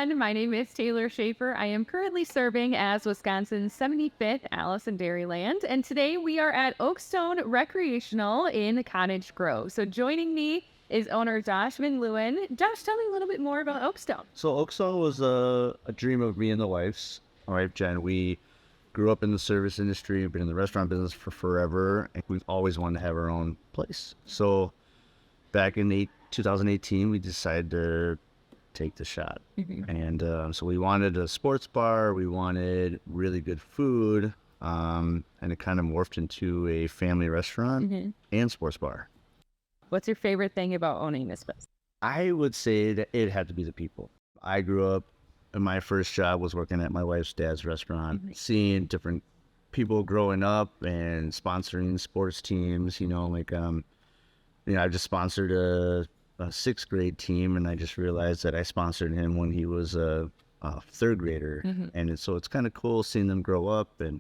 everyone. My name is Taylor Schaefer. I am currently serving as Wisconsin's 75th Alice in Dairyland, and today we are at Oakstone Recreational in Cottage Grove. So joining me is owner Josh Van Leeuwen. Josh, tell me a little bit more about Oakstone. So Oakstone was a dream of me and the wife's. My wife Jen, we grew up in the service industry, been in the restaurant business for forever, and we've always wanted to have our own place. So back in 2018, we decided to take the shot. And so we wanted a sports bar, we wanted really good food, and it kind of morphed into a family restaurant and sports bar. What's your favorite thing about owning this business? I would say that it had to be the people. I grew up, and my first job was working at my wife's dad's restaurant, seeing different people growing up and sponsoring sports teams. I just sponsored a sixth grade team, and I just realized that I sponsored him when he was a third grader. So it's kind of cool seeing them grow up and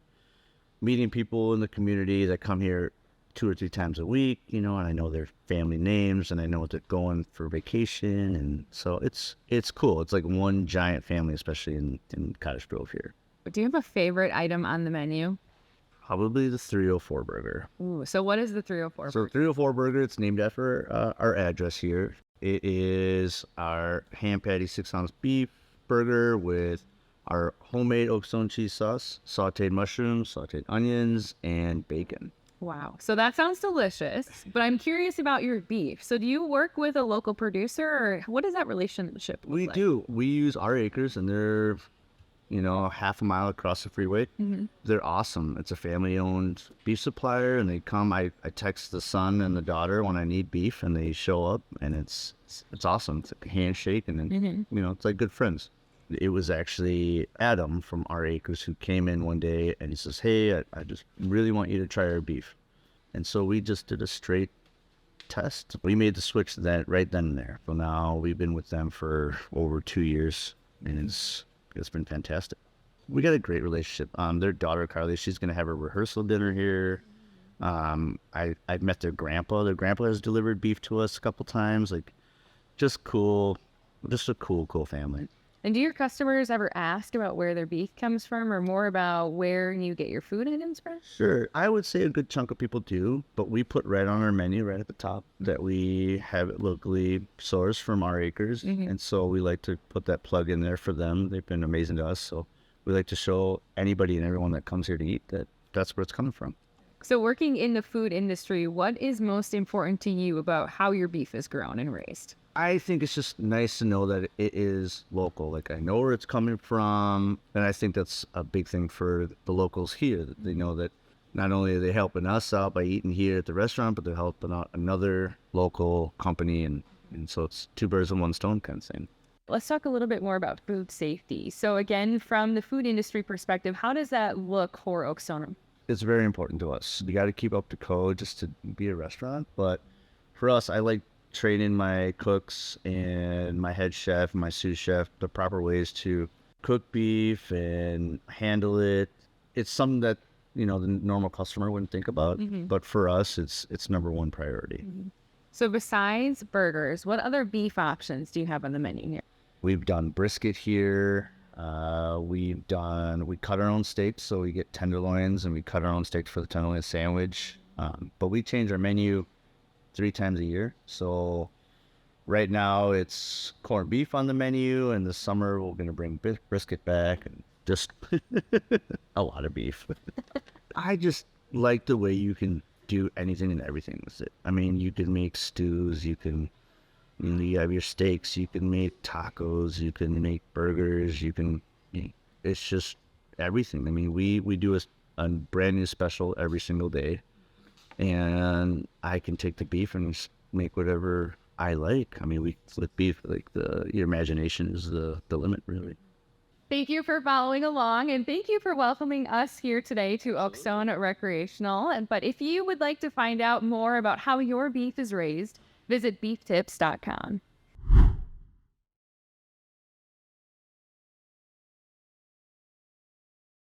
meeting people in the community that come here 2 or 3 times a week, and I know their family names and I know what they're going for vacation. And so it's cool. It's like one giant family, especially in Cottage Grove here. Do you have a favorite item on the menu? Probably the 304 burger. Ooh, so what is the 304 So burger? 304 burger, it's named after our address here. It is our hand patty 6-ounce beef burger with our homemade Oakstone cheese sauce, sauteed mushrooms, sauteed onions, and bacon. Wow. So that sounds delicious, but I'm curious about your beef. So do you work with a local producer, or what does that relationship look We like? do. We use our acres, and they're, half a mile across the freeway. They're awesome. It's a family-owned beef supplier, and they come. I text the son and the daughter when I need beef, and they show up, and it's awesome. It's like a handshake, and then, it's like good friends. It was actually Adam from our acres who came in one day, and he says, "Hey, I just really want you to try our beef." And so we just did a straight test. We made the switch right then and there. So now we've been with them for over 2 years, and it's been fantastic. We got a great relationship. Their daughter Carly, she's gonna have a rehearsal dinner here. I met their grandpa. Their grandpa has delivered beef to us a couple times. Like, just cool, just a cool family. And do your customers ever ask about where their beef comes from, or more about where you get your food items from? Sure. I would say a good chunk of people do, but we put right on our menu, right at the top, that we have it locally sourced from our acres. And so we like to put that plug in there for them. They've been amazing to us. So we like to show anybody and everyone that comes here to eat that that's where it's coming from. So working in the food industry, what is most important to you about how your beef is grown and raised? I think it's just nice to know that it is local. Like, I know where it's coming from, and I think that's a big thing for the locals here. That they know that not only are they helping us out by eating here at the restaurant, but they're helping out another local company, and so it's 2 birds with 1 stone kind of thing. Let's talk a little bit more about food safety. So again, from the food industry perspective, how does that look for Oakstone? It's very important to us. You got to keep up to code just to be a restaurant. But for us, I like training my cooks and my head chef and my sous chef the proper ways to cook beef and handle it. It's something that, the normal customer wouldn't think about, but for us, it's number 1 priority. So besides burgers, what other beef options do you have on the menu here? We've done brisket here. We cut our own steaks, so we get tenderloins, and we cut our own steaks for the tenderloin sandwich. But we change our menu 3 times a year. So right now it's corned beef on the menu, and this summer we're going to bring brisket back, and just a lot of beef. I just like the way you can do anything and everything with it. I mean, you can make stews, you have your steaks, you can make tacos, you can make burgers, it's just everything. I mean, we do a brand new special every single day. And I can take the beef and make whatever I like. I mean, with beef, like your imagination is the limit, really. Thank you for following along, and thank you for welcoming us here today to Oakstone Recreational. But if you would like to find out more about how your beef is raised, visit beeftips.com.